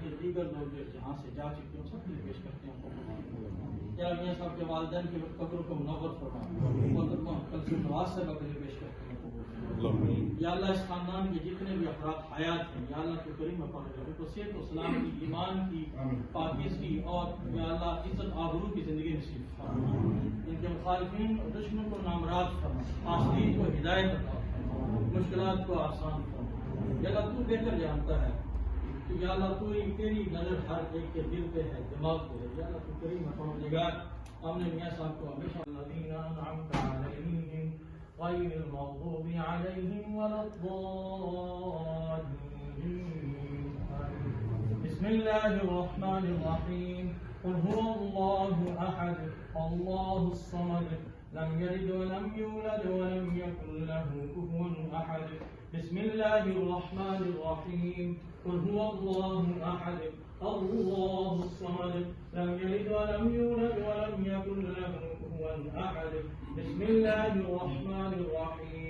کے دیگر لوگ جو جہاں سے جا چکے ہیں سب کے لیے پیش کرتے ہیں. یا میاں صاحب کے والدین کی قبر کو منور فرما. کل سے نواز صاحب کے لیے پیش کرتے ہیں. یا اللہ اس خاندان کے جتنے بھی افراد حیات ہیں یا اللہ کے کریم پر ان کو صحت و سلامتی ایمان کی پاکیزگی اور یا اللہ عزت آبرو کی زندگی نصیب فرما. ان کے مخالفین اور دشمن کو نامراد فرما. حاسدین کو ہدایت عطا فرما. مشکلات کو آسان فرما. یا اللہ تو بہتر جانتا ہے کہ یا اللہ تو تیری نظر ہر ایک کے دل پہ ہے دماغ پہ ہے. یا اللہ تو کریم پروردگار ہم نے میاں صاحب کو ہمیشہ الذین انعمت علیہم غیر المغضوب علیہم ولا الضالین. بسم اللہ الرحمن الرحیم. قل هو اللہ احد اللہ الصمد لم يلد ولم يولد ولم يكن له كفوا احد. بسم الله الرحمن الرحيم. قل هو الله احد الله الصمد لم يلد ولم يولد ولم يكن له كفوا احد. بسم الله الرحمن الرحيم.